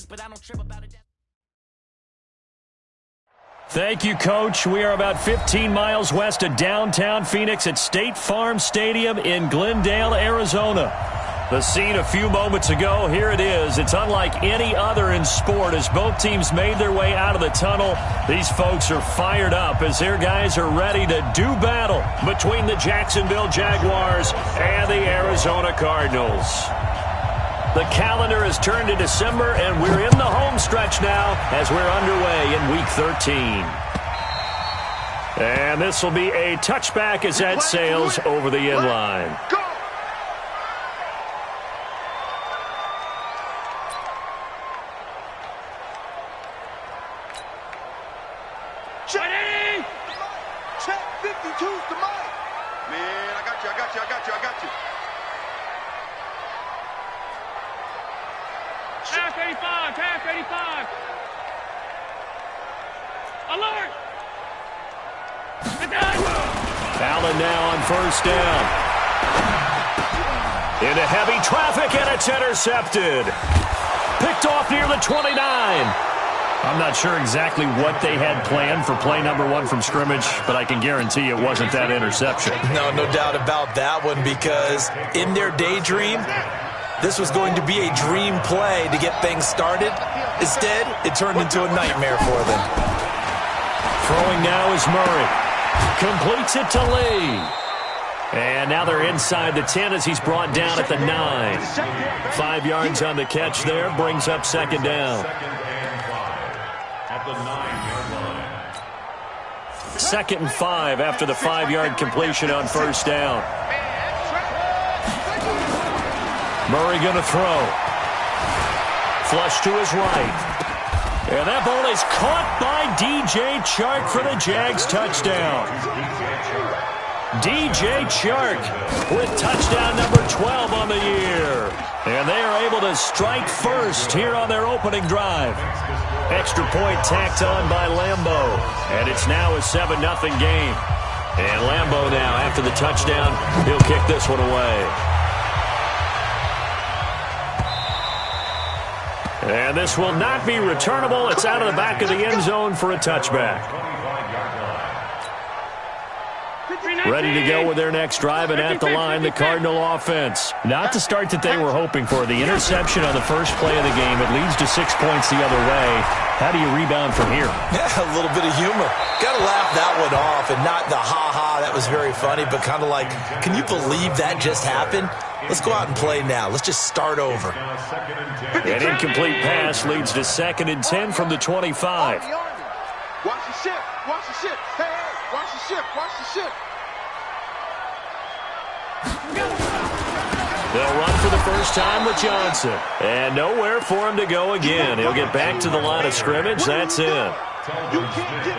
but I don't trip about it. Thank you, Coach. We are about 15 miles west of downtown Phoenix at State Farm Stadium in Glendale, Arizona. The scene a few moments ago, here it is. It's unlike any other in sport as both teams made their way out of the tunnel. These folks are fired up as their guys are ready to do battle between the Jacksonville Jaguars and the Arizona Cardinals. The calendar has turned to December, and we're in the home stretch now as we're underway in Week 13. And this will be a touchback as that sails over the end line. Check 52's the mic. Man, I got you. Half 85. Alert! Allen now on first down. Into heavy traffic, and it's intercepted. Picked off near the 29. I'm not sure exactly what they had planned for play number 1 from scrimmage, but I can guarantee it wasn't that interception. No doubt about that one, because in their daydream, this was going to be a dream play to get things started. Instead, it turned into a nightmare for them. Throwing now is Murray. Completes it to Lee. And now they're inside the 10 as he's brought down at the 9. 5 yards on the catch there, brings up second down. At the 9-yard line. 2nd and 5 after the 5-yard completion on first down. Murray going to throw. Flush to his right. And that ball is caught by DJ Chark for the Jags touchdown. DJ Chark with touchdown number 12 on the year. And they are able to strike first here on their opening drive. Extra point tacked on by Lambeau. And it's now a 7-0 game. And Lambeau now, after the touchdown, he'll kick this one away. And this will not be returnable. It's out of the back of the end zone for a touchback. Ready to go with their next drive, and at the line, the Cardinal offense. Not the start that they were hoping for. The interception on the first play of the game. It leads to 6 points the other way. How do you rebound from here? Yeah, a little bit of humor. Got to laugh that one off, and not the ha-ha, that was very funny, but kind of like, can you believe that just happened? Let's go out and play now. Let's just start over. An incomplete pass leads to 2nd and 10 from the 25. Watch the ship. Hey, watch the ship. They'll run for the first time with Johnson. And nowhere for him to go again. He'll get back to the line of scrimmage. That's it.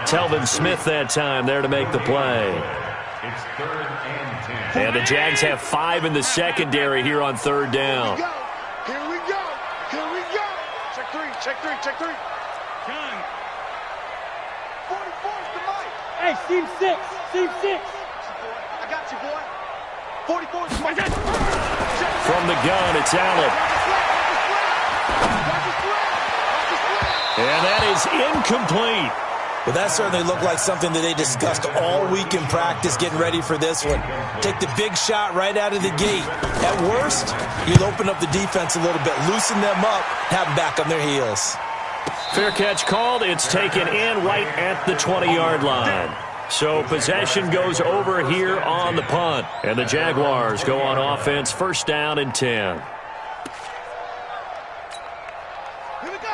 Telvin Smith that time there to make the play. It's 3rd and 10. And the Jags have 5 in the secondary here on 3rd down. Here we go. Check three. John. 44's the mic. Hey, Steve 6. I got you, boy. 44's the mic. From the gun, it's Allen. And that is incomplete. Well, that certainly looked like something that they discussed all week in practice getting ready for this one. Take the big shot right out of the gate. At worst, you'll open up the defense a little bit, loosen them up, have them back on their heels. Fair catch called. It's taken in right at the 20-yard line. So possession goes over here on the punt. And the Jaguars go on offense, 1st down and 10.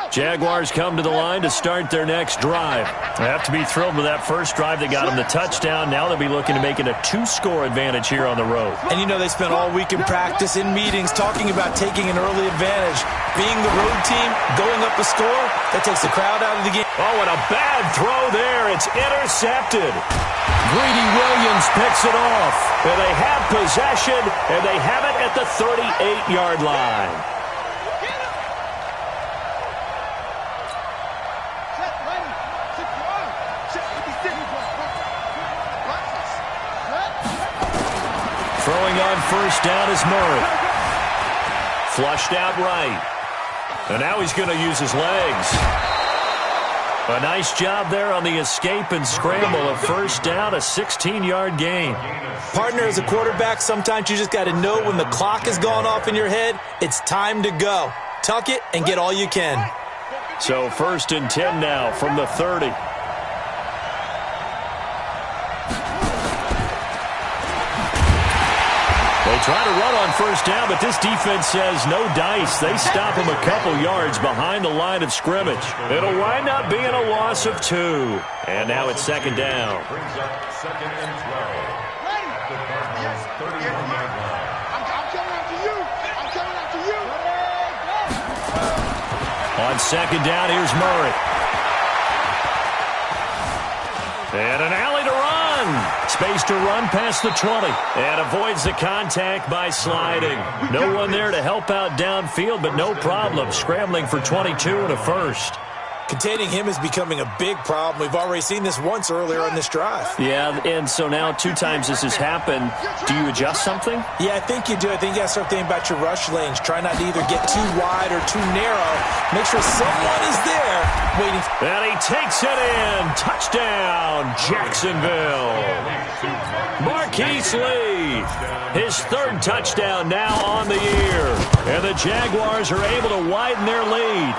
Jaguars come to the line to start their next drive. They have to be thrilled with that first drive that got them the touchdown. Now they'll be looking to make it a 2-score advantage here on the road. And you know they spent all week in practice, in meetings, talking about taking an early advantage. Being the road team, going up a score, that takes the crowd out of the game. Oh, and a bad throw there. It's intercepted. Greedy Williams picks it off. And they have possession, and they have it at the 38-yard line. Throwing on first down is Murray. Flushed out right. And now he's going to use his legs. A nice job there on the escape and scramble. A first down, a 16-yard gain. Partner, as a quarterback, sometimes you just got to know when the clock has gone off in your head, it's time to go. Tuck it and get all you can. So 1st and 10 now from the 30. They try to run on first down, but this defense says no dice. They stop him a couple yards behind the line of scrimmage. It'll wind up being a loss of 2. And now it's 2nd down. Brings up 2nd and 12. At the Cardinals' 31-yard line. I'm coming after you. I'm coming after you. On 2nd down, here's Murray. And an alley to run. Space to run past the 20. And avoids the contact by sliding. No one there to help out downfield, but no problem. Scrambling for 22 and a first. Containing him is becoming a big problem. We've already seen this once earlier on this drive. Yeah, and so now 2 times this has happened. Do you adjust something? Yeah, I think you do. I think you got to start thinking about your rush lanes. Try not to either get too wide or too narrow. Make sure someone is there waiting. And he takes it in. Touchdown, Jacksonville. Marquise Lee. His 3rd touchdown now on the year. And the Jaguars are able to widen their lead.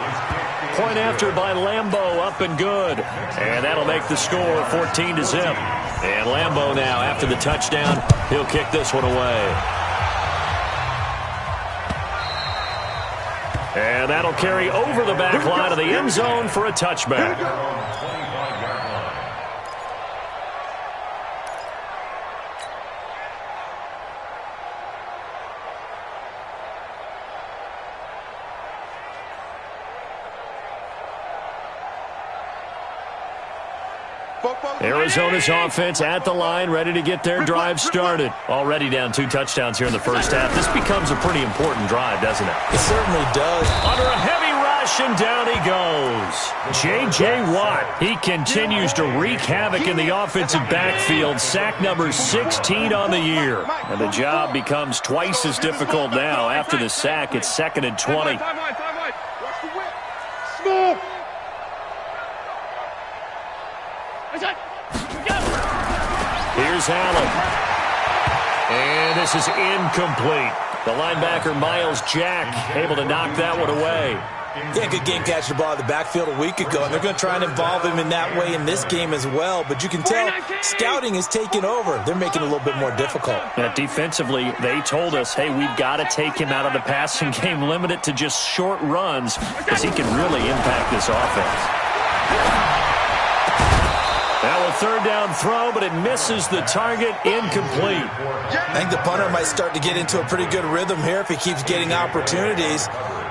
Point after by Lambeau, up and good. And that'll make the score 14-0. And Lambeau now, after the touchdown, he'll kick this one away. And that'll carry over the back line of the end zone for a touchback. Arizona's offense at the line, ready to get their drive started. Already down 2 touchdowns here in the first half. This becomes a pretty important drive, doesn't it? It certainly does. Under a heavy rush, and down he goes. J.J. Watt, he continues to wreak havoc in the offensive backfield. Sack number 16 on the year. And the job becomes twice as difficult now. After the sack, it's 2nd and 20. Small. Here's Allen. And this is incomplete. The linebacker, Miles Jack, able to knock that one away. Yeah, good game catching the ball in the backfield a week ago, and they're going to try and involve him in that way in this game as well. But you can tell scouting is taking over. They're making it a little bit more difficult. Defensively, they told us, hey, we've got to take him out of the passing game, limit it to just short runs, because he can really impact this offense. Now a 3rd down throw, but it misses the target, incomplete. I think the punter might start to get into a pretty good rhythm here if he keeps getting opportunities.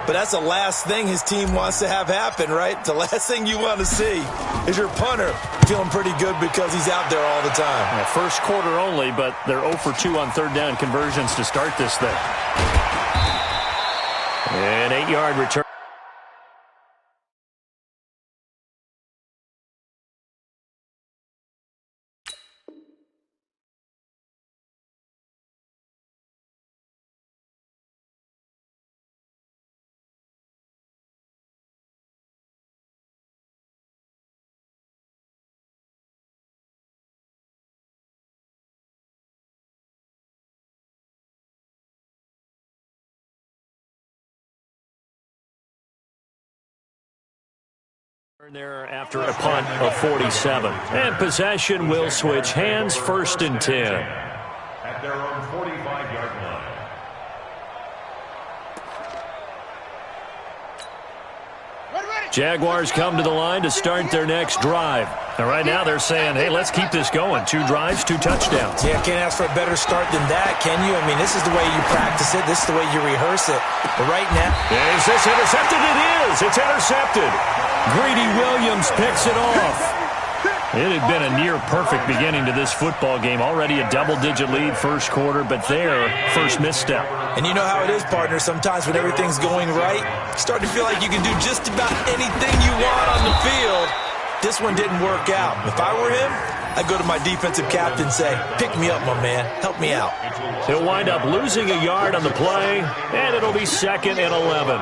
But that's the last thing his team wants to have happen, right? The last thing you want to see is your punter feeling pretty good because he's out there all the time. Yeah, first quarter only, but they're 0 for 2 on 3rd down conversions to start this thing. An 8-yard return. There after a punt of 47. And possession will switch hands, 1st and 10. At their own 45-yard line. Jaguars come to the line to start their next drive. And right now they're saying, hey, let's keep this going. 2 drives, 2 touchdowns. Yeah, can't ask for a better start than that, can you? I mean, this is the way you practice it. This is the way you rehearse it. But right now... Is this intercepted? It is. It's intercepted. Greedy Williams picks it off. It had been a near-perfect beginning to this football game. Already a double-digit lead first quarter, but their first misstep. And you know how it is, partner. Sometimes when everything's going right, you start to feel like you can do just about anything you want on the field. This one didn't work out. If I were him, I'd go to my defensive captain and say, pick me up, my man. Help me out. He'll wind up losing a yard on the play, and it'll be 2nd and 11.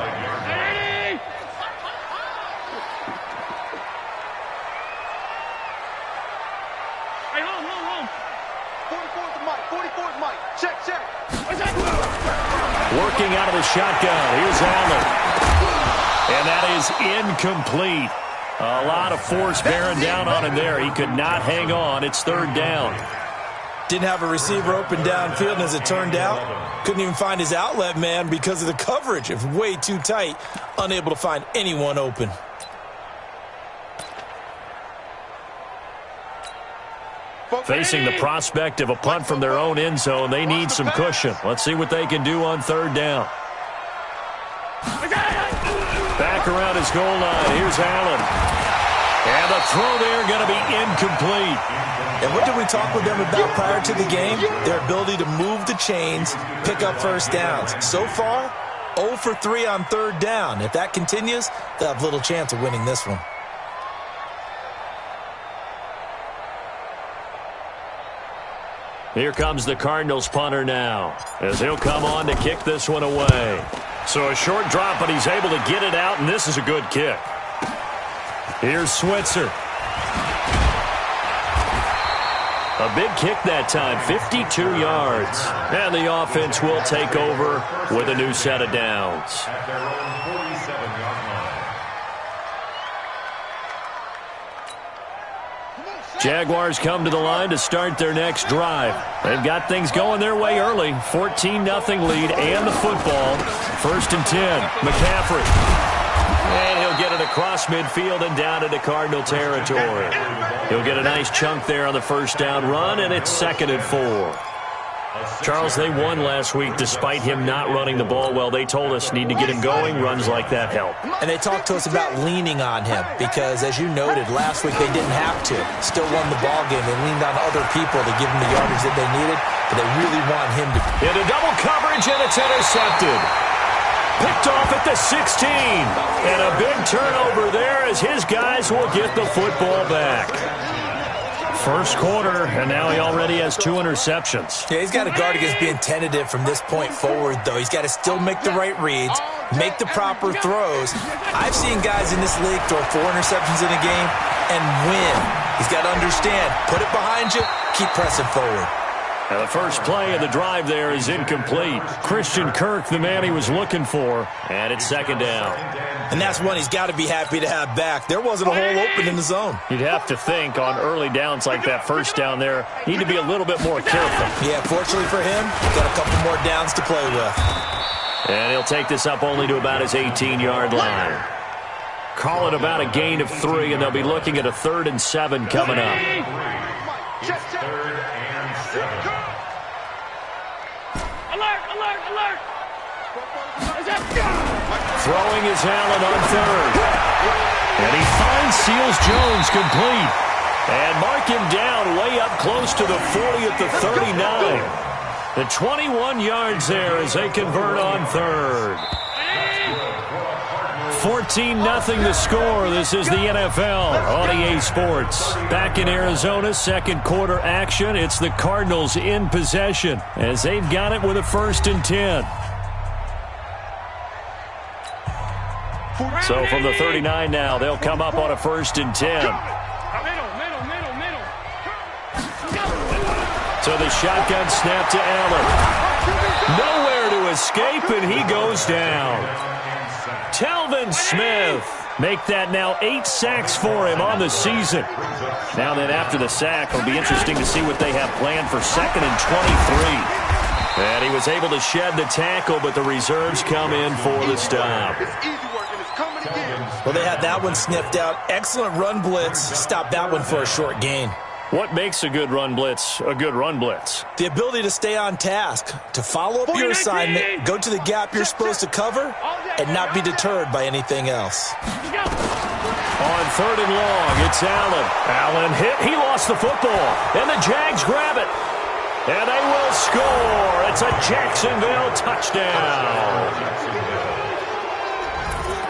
looking out of the shotgun. Here's Allen. And that is incomplete. A lot of force bearing down on him there. He could not hang on. It's third down. Didn't have a receiver open downfield, and as it turned out, couldn't even find his outlet man because of the coverage. It was way too tight, unable to find anyone open. Facing the prospect of a punt from their own end zone, they need some cushion. Let's see what they can do on third down. Back around his goal line. Here's Allen. And the throw there going to be incomplete. And what did we talk with them about prior to the game? Their ability to move the chains, pick up first downs. So far, 0 for 3 on third down. If that continues, they'll have little chance of winning this one. Here comes the Cardinals punter now, as he'll come on to kick this one away. So a short drop, but he's able to get it out, and this is a good kick. Here's Switzer. A big kick that time, 52 yards. And the offense will take over with a new set of downs. At their own 47-yard line. Jaguars come to the line to start their next drive. They've got things going their way early. 14-0 lead and the football. 1st and 10. McCaffrey. And he'll get it across midfield and down into Cardinal territory. He'll get a nice chunk there on the first down run, and it's 2nd and 4. Charles, they won last week despite him not running the ball well. They told us need to get him going. Runs like that help. And they talked to us about leaning on him because, as you noted, last week they didn't have to. Still won the ball game. They leaned on other people to give him the yardage that they needed, but they really want him to. Into double coverage, and it's intercepted. Picked off at the 16. And a big turnover there as his guys will get the football back. First quarter, and now he already has 2 interceptions. Yeah, he's got to guard against being tentative from this point forward, though. He's got to still make the right reads, make the proper throws. I've seen guys in this league throw 4 interceptions in a game and win. He's got to understand, put it behind you, keep pressing forward. Now the first play of the drive there is incomplete. Christian Kirk, the man he was looking for, and it's 2nd down. And that's one he's got to be happy to have back. There wasn't a hole open in the zone. You'd have to think on early downs like that first down there, need to be a little bit more careful. Yeah, fortunately for him, got a couple more downs to play with. And he'll take this up only to about his 18-yard line. Call it about a gain of 3, and they'll be looking at a 3rd and 7 coming up. It's 3rd and 7. Alert! Throwing is Allen on 3rd. And he finds Seals Jones complete. And mark him down way up close to the 40 at the 39. The 21 yards there as they convert on 3rd. 14-0 the score. This is the NFL on EA Sports. Back in Arizona, 2nd quarter action. It's the Cardinals in possession as they've got it with a 1st and 10. So from the 39 now, they'll come up on a 1st and 10. Middle. So the shotgun snap to Allen. Nowhere to escape, and he goes down. Telvin Smith make that now 8 sacks for him on the season. Now then, after the sack, it'll be interesting to see what they have planned for 2nd and 23. And he was able to shed the tackle, but the reserves come in for the stop. Well, they had that one sniffed out. Excellent run blitz. Stopped that one for a short gain. What makes a good run blitz a good run blitz? The ability to stay on task, to follow up your assignment, go to the gap you're supposed to cover, and not be deterred by anything else. On 3rd and long, it's Allen. Allen hit. He lost the football. And the Jags grab it. And they will score. It's a Jacksonville touchdown.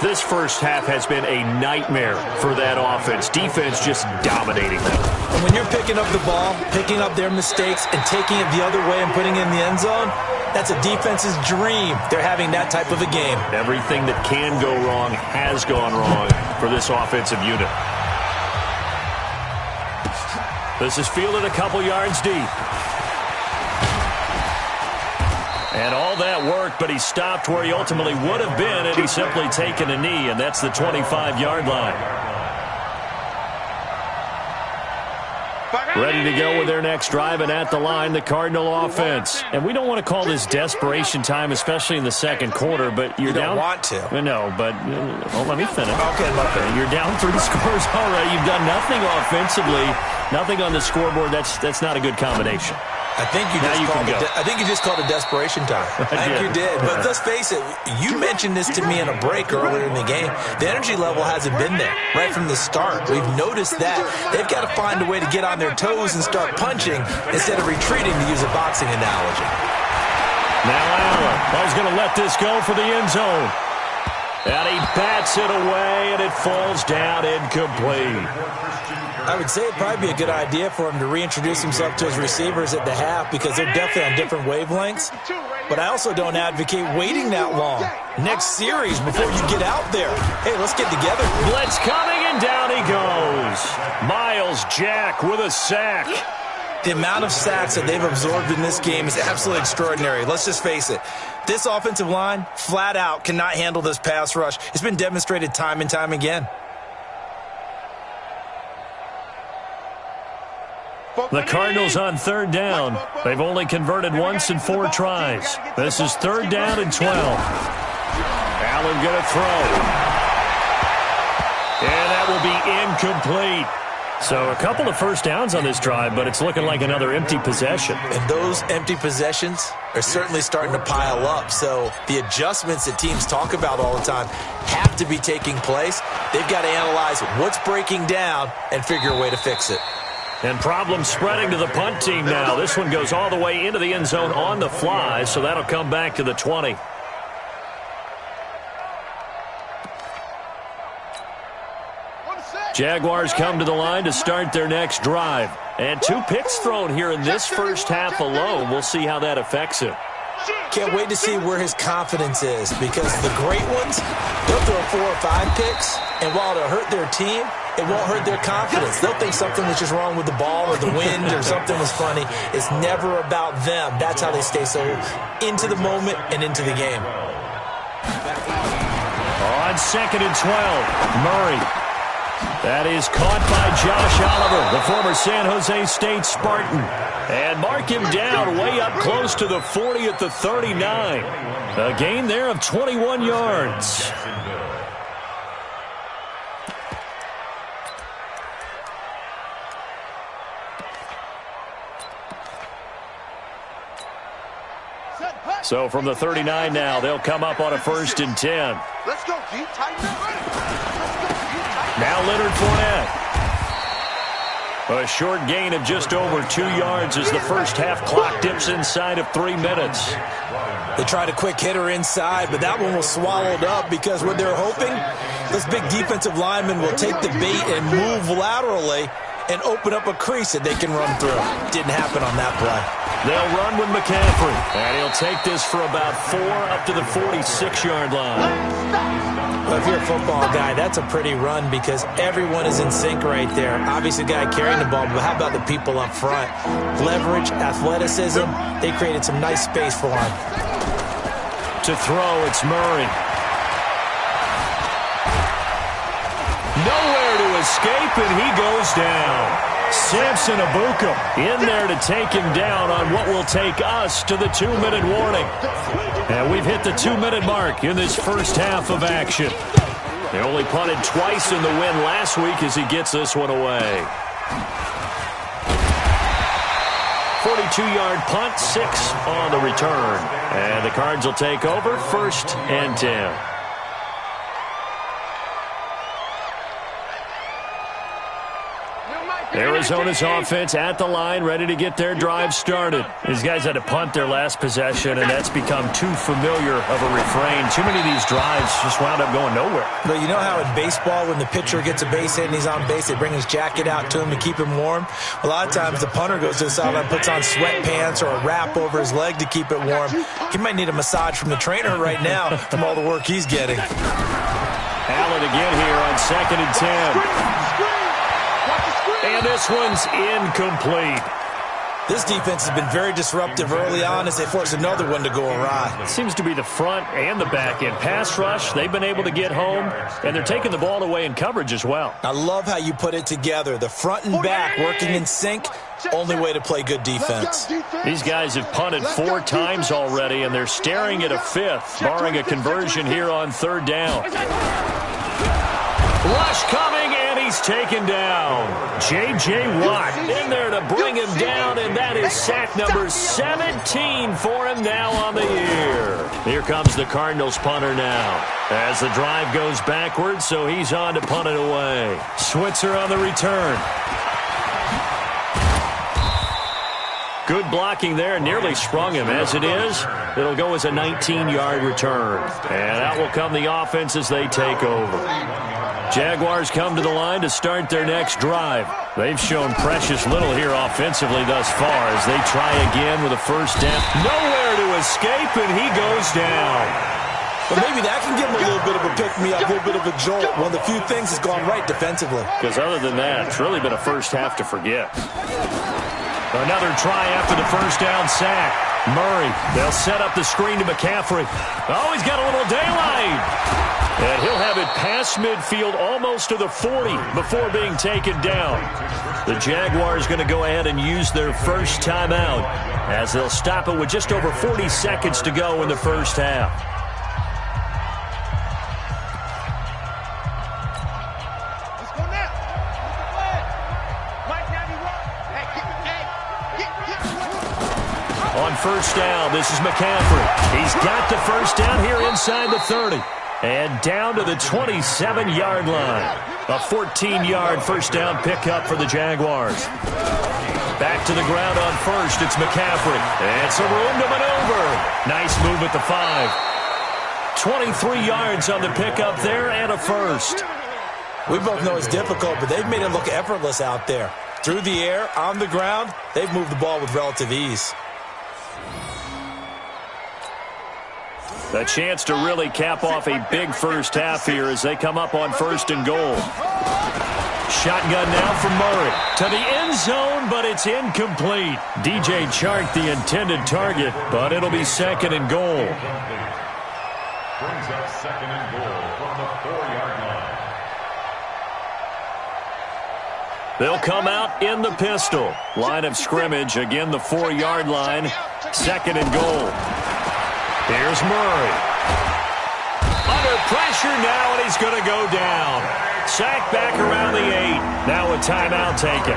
This first half has been a nightmare for that offense. Defense just dominating them. And when you're picking up the ball, picking up their mistakes, and taking it the other way and putting it in the end zone, that's a defense's dream. They're having that type of a game. Everything that can go wrong has gone wrong for this offensive unit. This is fielded a couple yards deep. And all that work, but he stopped where he ultimately would have been had he simply taken a knee, and that's the 25-yard line. Ready to go with their next drive, and at the line, the Cardinal offense. And we don't want to call this desperation time, especially in the second quarter, but you're down. You don't want to. No, but let me finish. Okay. You're down 3 scores already. You've done nothing offensively, nothing on the scoreboard. That's not a good combination. I think you just called it desperation time. I think you did. But let's face it, you mentioned this to me in a break earlier in the game. The energy level hasn't been there right from the start. We've noticed that. They've got to find a way to get on their toes and start punching instead of retreating, to use a boxing analogy. Now Allen. He's going to let this go for the end zone. And he bats it away, and it falls down incomplete. I would say it'd probably be a good idea for him to reintroduce himself to his receivers at the half because they're definitely on different wavelengths. But I also don't advocate waiting that long. Next series before you get out there. Hey, let's get together. Blitz coming, and down he goes. Miles Jack with a sack. The amount of sacks that they've absorbed in this game is absolutely extraordinary. Let's just face it. This offensive line, flat out, cannot handle this pass rush. It's been demonstrated time and time again. The Cardinals on 3rd down. They've only converted once in 4 tries. This is 3rd down and 12. Allen going to throw. And that will be incomplete. So a couple of first downs on this drive, but it's looking like another empty possession. And those empty possessions are certainly starting to pile up. So the adjustments that teams talk about all the time have to be taking place. They've got to analyze what's breaking down and figure a way to fix it. And problems spreading to the punt team now. This one goes all the way into the end zone on the fly, so that'll come back to the 20. Jaguars come to the line to start their next drive. And 2 picks thrown here in this first half alone. We'll see how that affects him. Can't wait to see where his confidence is because the great ones, they'll throw 4 or 5 picks, and while it'll hurt their team, it won't hurt their confidence. They'll think something was just wrong with the ball or the wind or something was funny. It's never about them. That's how they stay so into the moment and into the game. On 2nd and 12, Murray. That is caught by Josh Oliver, the former San Jose State Spartan. And mark him down way up close to the 40 at the 39. A gain there of 21 yards. So from the 39 now, they'll come up on a 1st and 10. Let's go, G. Tighten up. Now Leonard Fournette. A short gain of just over 2 yards as the first half clock dips inside of 3 minutes. They tried a quick hitter inside, but that one was swallowed up because what they're hoping, this big defensive lineman will take the bait and move laterally and open up a crease that they can run through. Didn't happen on that play. They'll run with McCaffrey, and he'll take this for about 4 up to the 46-yard line. Well, if you're a football guy, that's a pretty run because everyone is in sync right there. Obviously, the guy carrying the ball, but how about the people up front? Leverage, athleticism, they created some nice space for him. To throw, it's Murray. Nowhere to escape, and he goes down. Samson Abuka in there to take him down on what will take us to the 2-minute warning. And we've hit the 2-minute mark in this first half of action. They only punted twice in the win last week as he gets this one away. 42-yard punt, 6 on the return. And the Cards will take over 1st and 10. Arizona's offense at the line, ready to get their drive started. These guys had to punt their last possession, and that's become too familiar of a refrain. Too many of these drives just wound up going nowhere. But you know how in baseball, when the pitcher gets a base hit and he's on base, they bring his jacket out to him to keep him warm? A lot of times the punter goes to the sideline, puts on sweatpants or a wrap over his leg to keep it warm. He might need a massage from the trainer right now from all the work he's getting. Allen again here on 2nd and 10. And this one's incomplete. This defense has been very disruptive early on as they force another one to go awry. It seems to be the front and the back end. Pass rush, they've been able to get home, and they're taking the ball away in coverage as well. I love how you put it together. The front and back working in sync, only way to play good defense. These guys have punted 4 times already, and they're staring at a 5th, barring a conversion here on 3rd down. Rush coming, and he's taken down. J.J. Watt in there to bring him down, and that is sack number 17 for him now on the year. Here comes the Cardinals punter now as the drive goes backwards, so he's on to punt it away. Switzer on the return. Good blocking there, nearly sprung him. As it is, it'll go as a 19-yard return. And out will come the offense as they take over. Jaguars come to the line to start their next drive. They've shown precious little here offensively thus far as they try again with a first down. Nowhere to escape, and he goes down. But maybe that can give him a little bit of a pick-me-up, a little bit of a jolt. One of the few things has gone right defensively. Because other than that, it's really been a first half to forget. Another try after the first down sack. Murray, they'll set up the screen to McCaffrey. Oh, he's got a little daylight. And he'll have it past midfield almost to the 40 before being taken down. The Jaguars going to go ahead and use their first timeout as they'll stop it with just over 40 seconds to go in the first half. On first down, this is McCaffrey. He's got the first down here inside the 30. And down to the 27-yard line. A 14-yard first down pickup for the Jaguars. Back to the ground on first, it's McCaffrey. And some room to maneuver. Nice move at the 5. 23 yards on the pickup there and a first. We both know it's difficult, but they've made it look effortless out there. Through the air, on the ground, they've moved the ball with relative ease. A chance to really cap off a big first half here as they come up on 1st and goal. Shotgun now from Murray. To the end zone, but it's incomplete. DJ Chark the intended target, but it'll be 2nd and goal. Brings up 2nd and goal from the 4-yard line. They'll come out in the pistol. Line of scrimmage, again the 4-yard line. 2nd and goal. Here's Murray. Under pressure now, and he's going to go down. Sacked back around the 8. Now a timeout taken.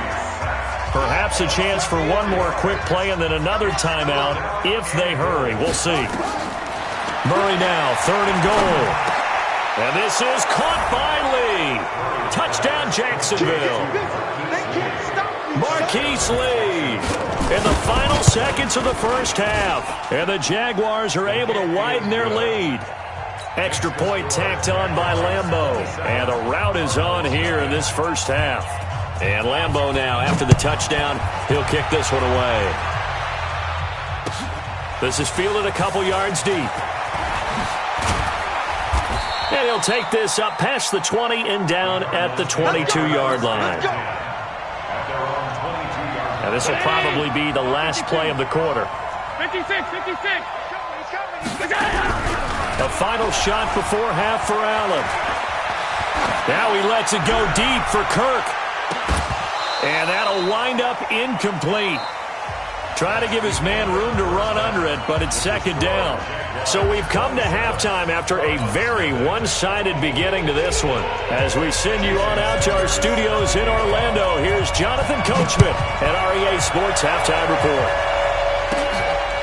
Perhaps a chance for one more quick play and then another timeout if they hurry. We'll see. Murray now, 3rd and goal. And this is caught by Lee. Touchdown, Jacksonville. Marquise Lee in the final seconds of the first half. And the Jaguars are able to widen their lead. Extra point tacked on by Lambeau. And a rout is on here in this first half. And Lambeau now, after the touchdown, he'll kick this one away. This is fielded a couple yards deep. And he'll take this up past the 20 and down at the 22-yard line. Now this will probably be the last play of the quarter. 56, 56. A final shot before half for Allen. Now he lets it go deep for Kirk. And that'll wind up incomplete. Trying to give his man room to run under it, but it's 2nd down. So we've come to halftime after a very one-sided beginning to this one. As we send you on out to our studios in Orlando, here's Jonathan Coachman at REA Sports Halftime Report.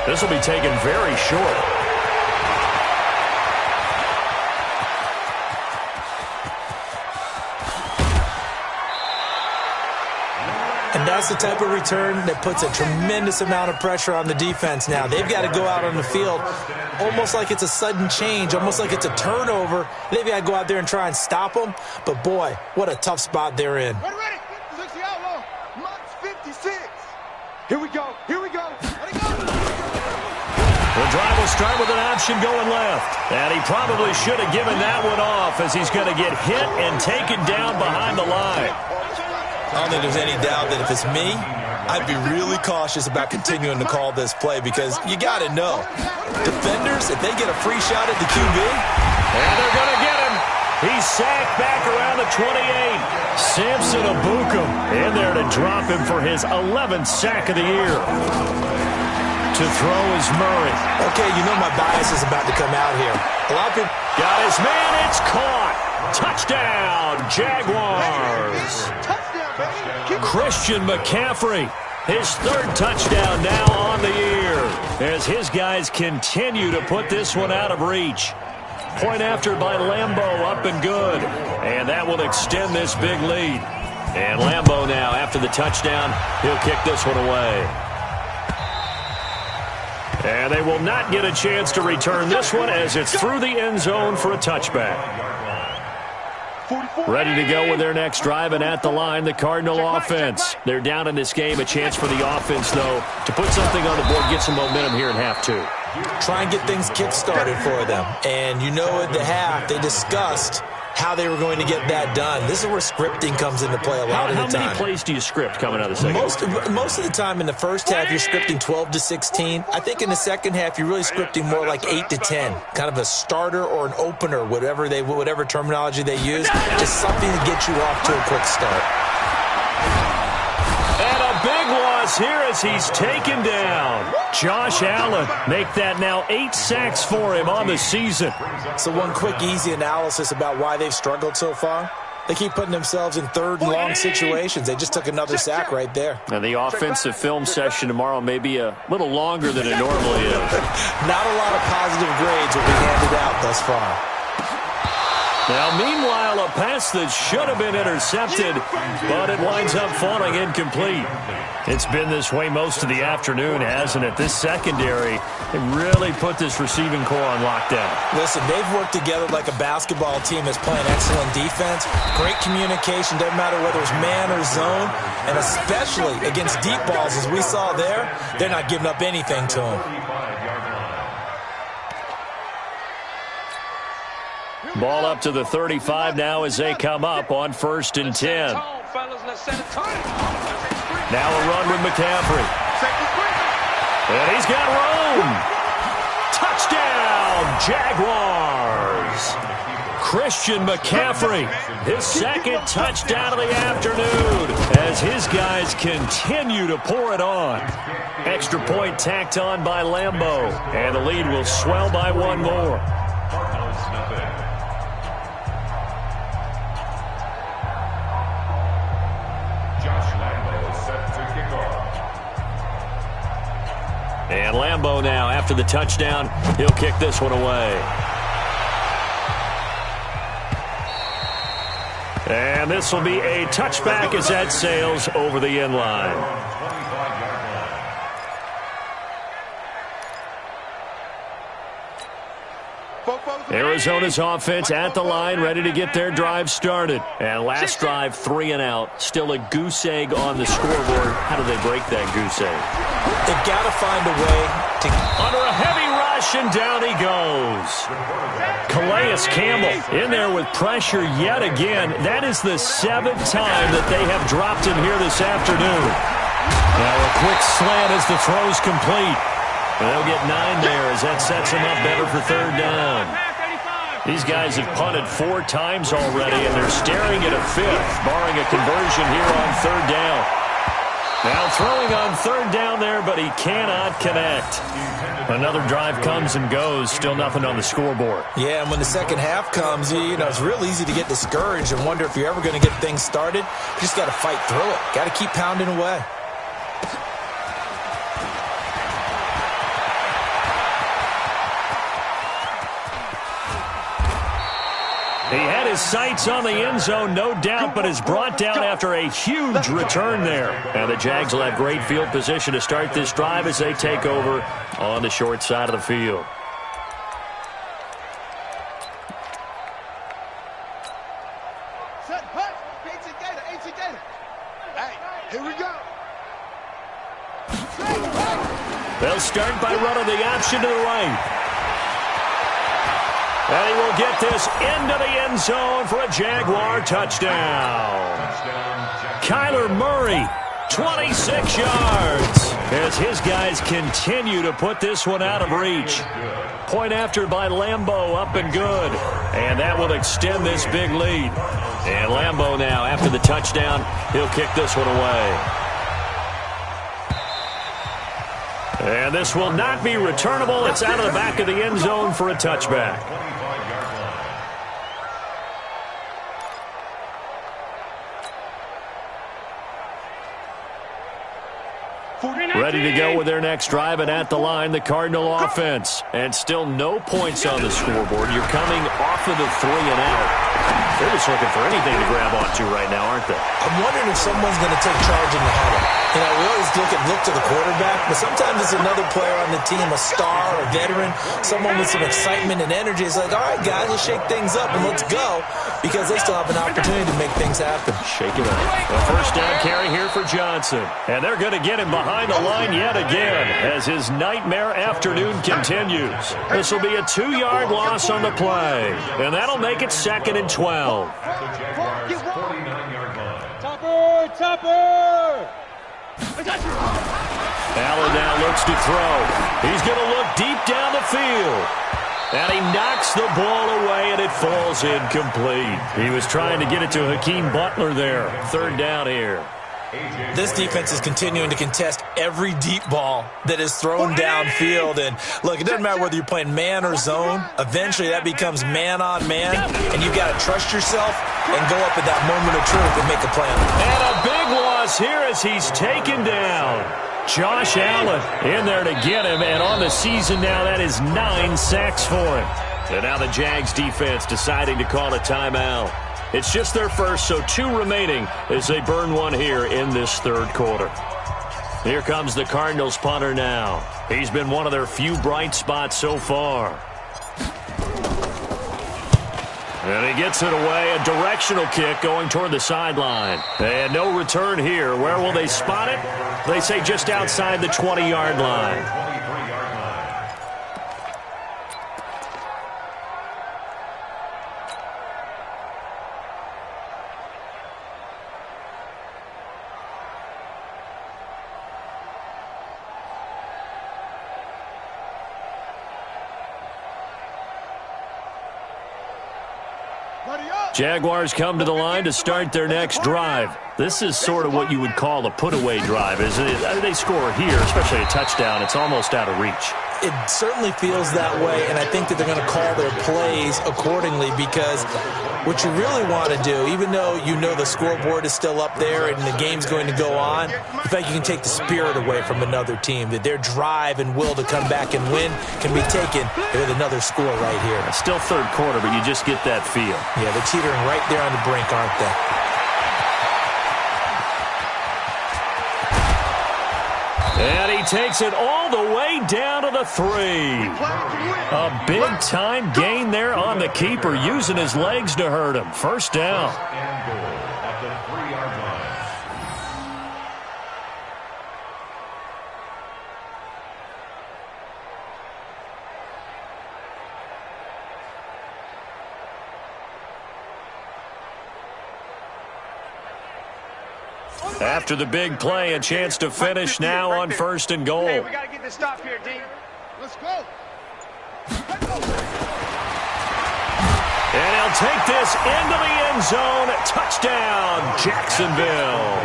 This will be taken very short. And that's the type of return that puts a tremendous amount of pressure on the defense now. They've got to go out on the field almost like it's a sudden change, almost like it's a turnover. They've got to go out there and try and stop them. But, boy, what a tough spot they're in. Ready. 60 outlaw. Max 56. Here we go. Here we go. Let it go. The drive will start with an option going left. And he probably should have given that one off as he's going to get hit and taken down behind the line. I don't think there's any doubt that if it's me, I'd be really cautious about continuing to call this play because you got to know, defenders, if they get a free shot at the QB, and they're going to get him. He's sacked back around the 28. Samson Abukum in there to drop him for his 11th sack of the year. To throw is Murray. Okay, you know my bias is about to come out here. A lot of people got his man. It's caught. Touchdown, Jaguars. Christian McCaffrey, his third touchdown now on the year as his guys continue to put this one out of reach. Point after by Lambeau, up and good. And that will extend this big lead. And Lambeau now, after the touchdown, he'll kick this one away. And they will not get a chance to return this one as it's through the end zone for a touchback. Ready to go with their next drive, and at the line, the Cardinal offense. They're down in this game. A chance for the offense, though, to put something on the board, get some momentum here in half two. Try and get things kick-started for them. And you know at the half, they discussed how they were going to get that done. This is where scripting comes into play a lot of the time. How many plays do you script coming out of the second? Most of the time in the first half, you're scripting 12 to 16. I think in the second half, you're really scripting more like 8 to 10. Kind of a starter or an opener, whatever terminology they use. Just something to get you off to a quick start. And a big loss here as he's taken down. Josh Allen, make that now 8 sacks for him on the season. So one quick, easy analysis about why they've struggled so far. They keep putting themselves in third and long situations. They just took another sack right there. And the offensive film session tomorrow may be a little longer than it normally is. Not a lot of positive grades will be handed out thus far. Now, meanwhile, a pass that should have been intercepted, but it winds up falling incomplete. It's been this way most of the afternoon, hasn't it? This secondary, they really put this receiving core on lockdown. Listen, they've worked together like a basketball team that's playing excellent defense. Great communication, doesn't matter whether it's man or zone, and especially against deep balls, as we saw there, they're not giving up anything to them. Ball up to the 35 now as they come up on 1st and 10. Now a run with McCaffrey. And he's got room. Touchdown, Jaguars. Christian McCaffrey, his second touchdown of the afternoon as his guys continue to pour it on. Extra point tacked on by Lambeau, and the lead will swell by one more. And Lambeau now, after the touchdown, he'll kick this one away. And this will be a touchback as that sails over the end line. Arizona's offense at the line, ready to get their drive started. And last drive, 3 and out. Still a goose egg on the scoreboard. How do they break that goose egg? They've got to find a way to... Under a heavy rush, and down he goes. Calais Campbell in there with pressure yet again. That is the 7th time that they have dropped him here this afternoon. Now a quick slant as the throw's complete. And they'll get 9 there as that sets them up better for 3rd down. These guys have punted 4 times already, and they're staring at a 5th, barring a conversion here on 3rd down. Now throwing on 3rd down there, but he cannot connect. Another drive comes and goes, still nothing on the scoreboard. Yeah, and when the second half comes, you know, it's real easy to get discouraged and wonder if you're ever going to get things started. You just got to fight through it. Got to keep pounding away. He had his sights on the end zone, no doubt, but is brought down after a huge return there. Now the Jags will have great field position to start this drive as they take over on the short side of the field. Here we go. They'll start by running the option to the right. And he will get this into the end zone for a Jaguar touchdown. Kyler Murray, 26 yards, as his guys continue to put this one out of reach. Point after by Lambeau, up and good. And that will extend this big lead. And Lambeau now, after the touchdown, he'll kick this one away. And this will not be returnable. It's out of the back of the end zone for a touchback. Ready to go with their next drive, and at the line, the Cardinal offense. And still no points on the scoreboard. You're coming off of the 3 and out. They're just looking for anything to grab onto right now, aren't they? I'm wondering if someone's going to take charge in the huddle. You know, we always look to the quarterback, but sometimes it's another player on the team, a star, a veteran, someone with some excitement and energy. It's like, all right, guys, let's shake things up and let's go, because they still have an opportunity to make things happen. Shake it up. A first down carry here for Johnson. And they're going to get him behind the line yet again as his nightmare afternoon continues. This will be a 2-yard loss on the play, and that'll make it 2nd and 12. Topper! Allen now looks to throw. He's going to look deep down the field. And he knocks the ball away, and it falls incomplete. He was trying to get it to Hakeem Butler there. 3rd down here. This defense is continuing to contest every deep ball that is thrown downfield. And, look, it doesn't matter whether you're playing man or zone. Eventually that becomes man on man, and you've got to trust yourself and go up at that moment of truth and make a play. And a big loss here as he's taken down. Josh Allen in there to get him, and on the season now, that is 9 sacks for him. And now the Jags defense deciding to call a timeout. It's just their first, so 2 remaining as they burn one here in this 3rd quarter. Here comes the Cardinals punter now. He's been one of their few bright spots so far. And he gets it away, a directional kick going toward the sideline. And no return here. Where will they spot it? They say just outside the 20-yard line. Jaguars come to the line to start their next drive. This is sort of what you would call a put-away drive, isn't it? They score here, especially a touchdown. It's almost out of reach. It certainly feels that way, and I think that they're going to call their plays accordingly, because what you really want to do, even though you know the scoreboard is still up there and the game's going to go on, the fact you can take the spirit away from another team, that their drive and will to come back and win can be taken with another score right here. It's still 3rd quarter, but you just get that feel. Yeah, they're teetering right there on the brink, aren't they? And he takes it all the way down to the 3. A big-time gain there on the keeper, using his legs to hurt him. 1st down. At the 3-yard line. After the big play, a chance to finish now on 1st and goal. Hey, we got to get this stop here, D. Let's go. And he'll take this into the end zone. Touchdown, Jacksonville.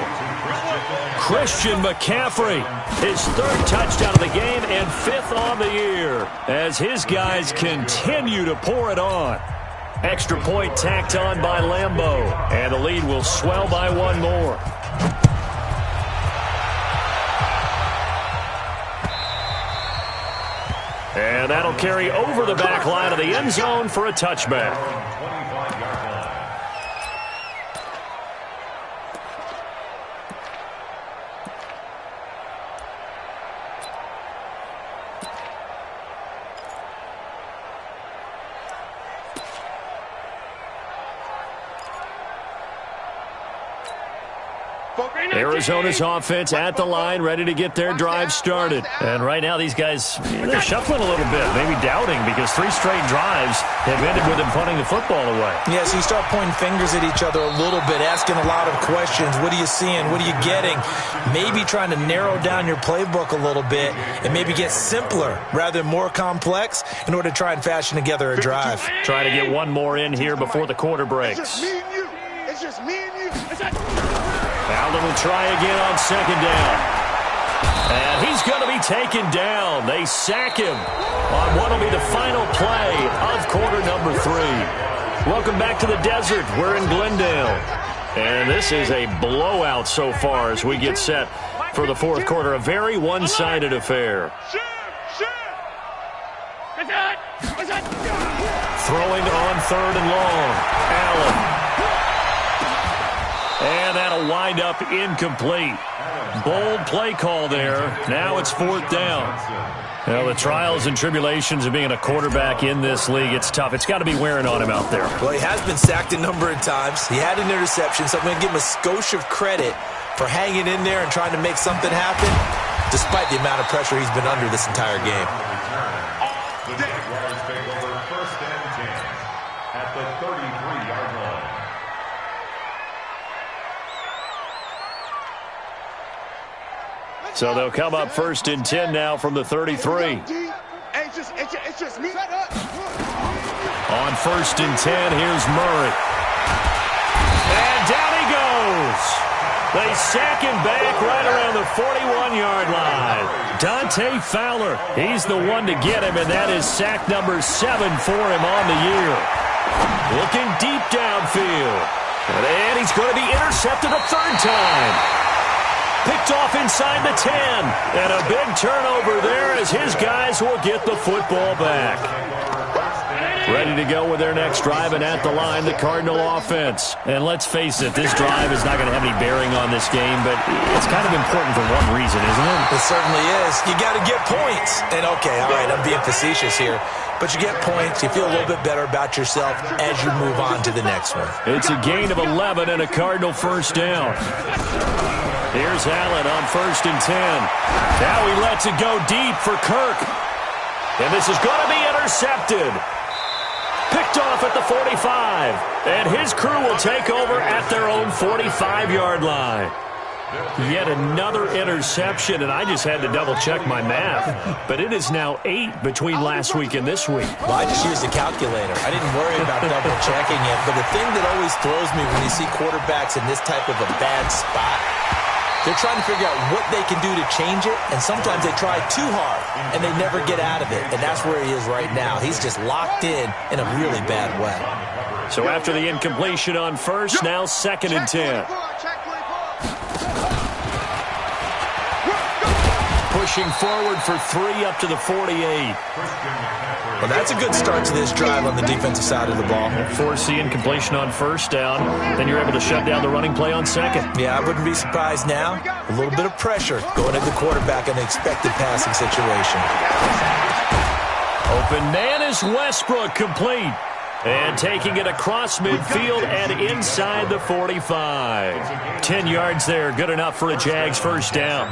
Christian McCaffrey, his 3rd touchdown of the game and 5th on the year, as his guys continue to pour it on. Extra point tacked on by Lambeau, and the lead will swell by 1 more. And that'll carry over the back line of the end zone for a touchback. 25-yard line. Arizona's offense at the line, ready to get their drive started. And right now, these guys, they're shuffling a little bit, maybe doubting, because 3 straight drives have ended with them punting the football away. Yeah, so you start pointing fingers at each other a little bit, asking a lot of questions. What are you seeing? What are you getting? Maybe trying to narrow down your playbook a little bit and maybe get simpler rather than more complex in order to try and fashion together a drive. Trying to get one more in here before the quarter breaks. It's just me and you. It's just me and you. Allen will try again on second down. And he's going to be taken down. They sack him on what will be the final play of quarter number 3. Welcome back to the desert. We're in Glendale. And this is a blowout so far as we get set for the fourth quarter. A very one-sided affair. Throwing on 3rd and long. Allen. And that'll wind up incomplete. Bold play call there. Now it's 4th down. Well, the trials and tribulations of being a quarterback in this league, it's tough. It's got to be wearing on him out there. Well, he has been sacked a number of times. He had an interception, so I'm going to give him a skosh of credit for hanging in there and trying to make something happen, despite the amount of pressure he's been under this entire game. The Jaguars take over 1st and 10 at the 33-yard line. So they'll come up 1st and 10 now from the 33. It's just me. On 1st and 10, here's Murray. And down he goes. They sack him back right around the 41-yard line. Dante Fowler, he's the one to get him, and that is sack number 7 for him on the year. Looking deep downfield. And he's going to be intercepted a 3rd time. Picked off inside the 10. And a big turnover there as his guys will get the football back. Ready to go with their next drive, and at the line, the Cardinal offense. And let's face it, this drive is not going to have any bearing on this game, but it's kind of important for one reason, isn't it? It certainly is. You got to get points. And, okay, all right, I'm being facetious here. But you get points, you feel a little bit better about yourself as you move on to the next one. It's a gain of 11 and a Cardinal 1st down. Here's Allen on 1st and 10. Now he lets it go deep for Kirk. And this is going to be intercepted. Picked off at the 45. And his crew will take over at their own 45-yard line. Yet another interception, and I just had to double-check my math. But it is now 8 between last week and this week. Well, I just used a calculator. I didn't worry about double-checking it. But the thing that always throws me when you see quarterbacks in this type of a bad spot, they're trying to figure out what they can do to change it, and sometimes they try too hard, and they never get out of it. And that's where he is right now. He's just locked in a really bad way. So after the incompletion on 1st, now 2nd and 10. Pushing forward for 3 up to the 48. Well, that's a good start to this drive on the defensive side of the ball. Force the incompletion on 1st down. Then you're able to shut down the running play on 2nd. Yeah, I wouldn't be surprised now. A little bit of pressure going at the quarterback in an expected passing situation. Open man is Westbrook, complete. And taking it across midfield and inside the 45. 10 yards there, good enough for a Jags 1st down.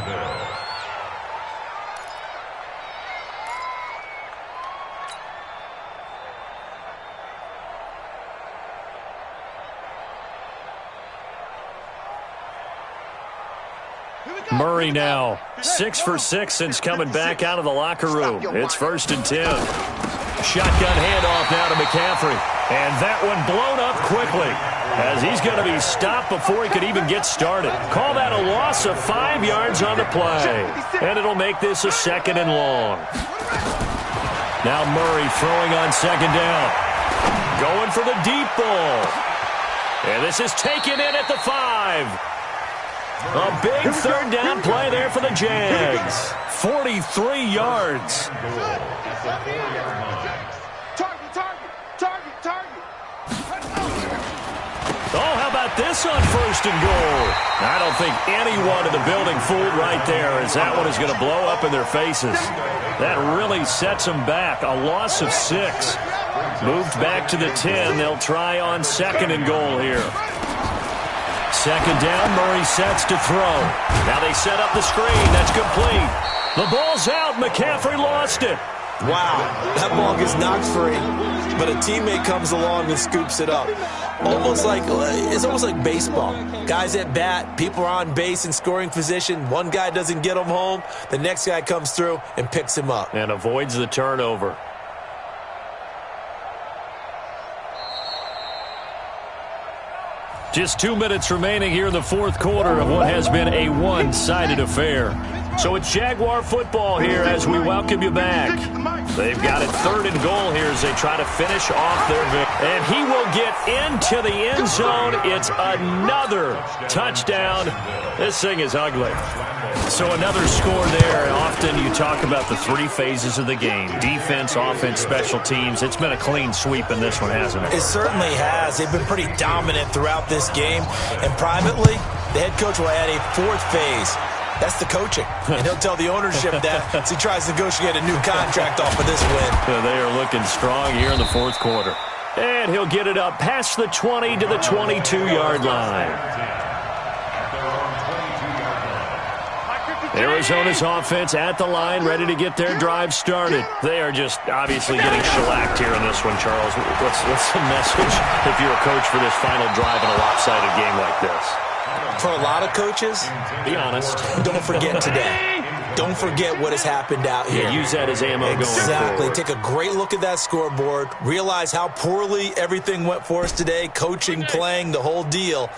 Murray now 6 for 6 since coming back out of the locker room. It's 1st and 10. Shotgun handoff now to McCaffrey. And that one blown up quickly as he's going to be stopped before he could even get started. Call that a loss of 5 yards on the play. And it'll make this a 2nd and long. Now Murray throwing on 2nd down. Going for the deep ball. And this is taken in at the 5. A big 3rd down play there for the Jags. 43 yards. Oh, how about this on 1st and goal? I don't think anyone in the building fooled right there, as that one is going to blow up in their faces. That really sets them back. A loss of 6. Moved back to the 10. They'll try on 2nd and goal here. Second down, Murray sets to throw. Now they set up the screen. That's complete. The ball's out. McCaffrey lost it. Wow, that ball gets knocked free, but a teammate comes along and scoops it up. It's almost like baseball. Guys at bat, people are on base in scoring position. One guy doesn't get him home. The next guy comes through and picks him up. And avoids the turnover. Just 2 minutes remaining here in the fourth quarter of what has been a one-sided affair. So it's Jaguar football here as we welcome you back. They've got it 3rd and goal here as they try to finish off their victory. And he will get into the end zone. It's another touchdown. This thing is ugly. So another score there. Often you talk about the 3 phases of the game. Defense, offense, special teams. It's been a clean sweep in this one, hasn't it? It certainly has. They've been pretty dominant throughout this game. And privately, the head coach will add a 4th phase. That's the coaching. And he'll tell the ownership that as he tries to negotiate a new contract off of this win. They are looking strong here in the fourth quarter. And he'll get it up past the 20 to the 22-yard line. Arizona's offense at the line, ready to get their drive started. They are just obviously getting shellacked here in this one, Charles. What's the message if you're a coach for this final drive in a lopsided game like this? For a lot of coaches, be honest, don't forget today. Don't forget what has happened out here. Yeah, use that as ammo going forward. Exactly. Take a great look at that scoreboard. Realize how poorly everything went for us today. Coaching, playing, the whole deal.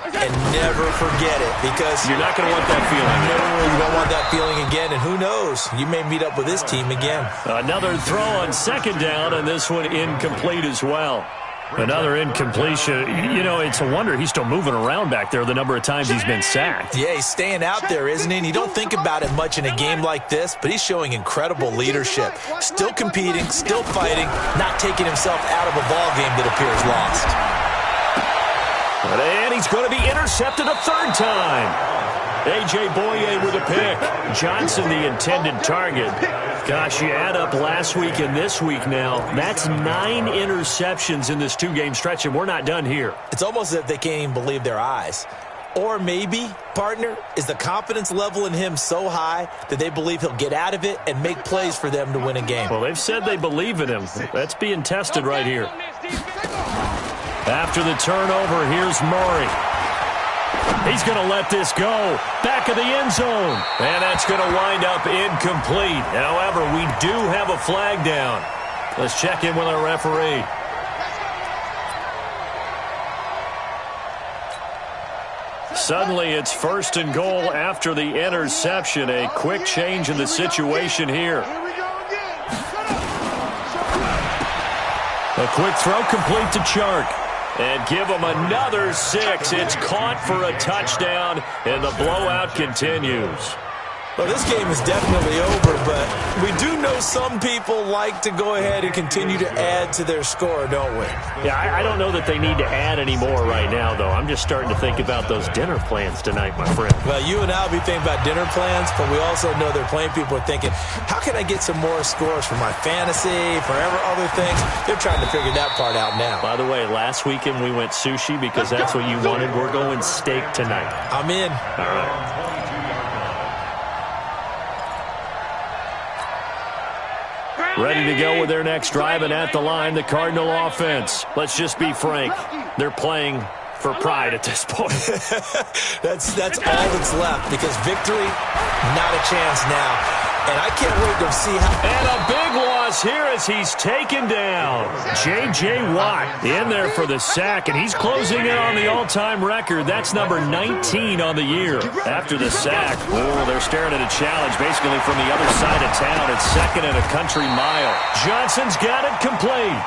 And never forget it because you're not going to want that feeling. No, you don't want that feeling again. And who knows? You may meet up with this team again. Another throw on second down, and this one incomplete as well. Another incompletion. You know, it's a wonder he's still moving around back there the number of times he's been sacked. Yeah, he's staying out there, isn't he? And you don't think about it much in a game like this, but he's showing incredible leadership. Still competing, still fighting, not taking himself out of a ball game that appears lost. And he's going to be intercepted a 3rd time. A.J. Boye with a pick. Johnson the intended target. Gosh, you add up last week and this week now. That's 9 interceptions in this 2-game stretch, and we're not done here. It's almost as if they can't even believe their eyes. Or maybe, partner, is the confidence level in him so high that they believe he'll get out of it and make plays for them to win a game. Well, they've said they believe in him. That's being tested right here. After the turnover, here's Murray. He's going to let this go. Back of the end zone. And that's going to wind up incomplete. However, we do have a flag down. Let's check in with our referee. Suddenly, it's 1st and goal after the interception. A quick change in the situation here. A quick throw complete to Chark. And give them another 6. It's caught for a touchdown, and the blowout continues. Well, this game is definitely over, but we do know some people like to go ahead and continue to add to their score, don't we? Yeah, I don't know that they need to add any more right now, though. I'm just starting to think about those dinner plans tonight, my friend. Well, you and I will be thinking about dinner plans, but we also know there are plenty of people are thinking, how can I get some more scores for my fantasy, for other things? They're trying to figure that part out now. By the way, last weekend we went sushi because that's what you wanted. We're going steak tonight. I'm in. All right. Ready to go with their next drive, and at the line, the Cardinal offense. Let's just be frank. They're playing for pride at this point. That's all that's left, because victory, not a chance now. And I can't wait to see how... And a big loss here as he's taken down. J.J. Watt in there for the sack, and he's closing in on the all-time record. That's number 19 on the year. After the sack, they're staring at a challenge basically from the other side of town. It's 2nd and a country mile. Johnson's got it complete.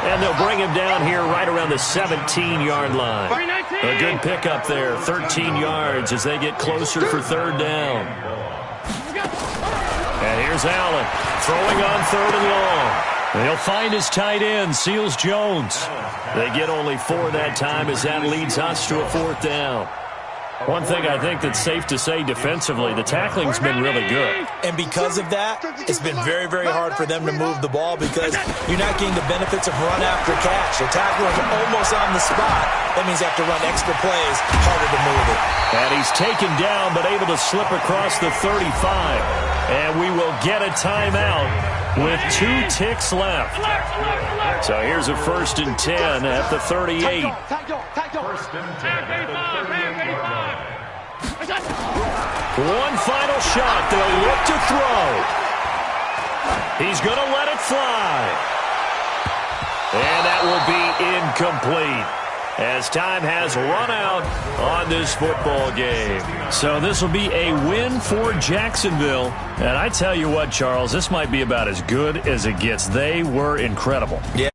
And they'll bring him down here right around the 17-yard line. A good pickup there, 13 yards as they get closer for 3rd down. And here's Allen throwing on 3rd and long. He'll find his tight end, Seals Jones. They get only 4 that time as that leads us to a 4th down. One thing I think that's safe to say defensively, the tackling's been really good. And because of that, it's been very, very hard for them to move the ball because you're not getting the benefits of run after catch. The tackler is almost on the spot. That means you have to run extra plays, harder to move it. And he's taken down but able to slip across the 35. And we will get a timeout with 2 ticks left. So here's a 1st and 10 at the 38. First and 10 at the 38-yard line. One final shot. They'll look to throw. He's going to let it fly. And that will be incomplete, as time has run out on this football game. So this will be a win for Jacksonville. And I tell you what, Charles, this might be about as good as it gets. They were incredible. Yeah.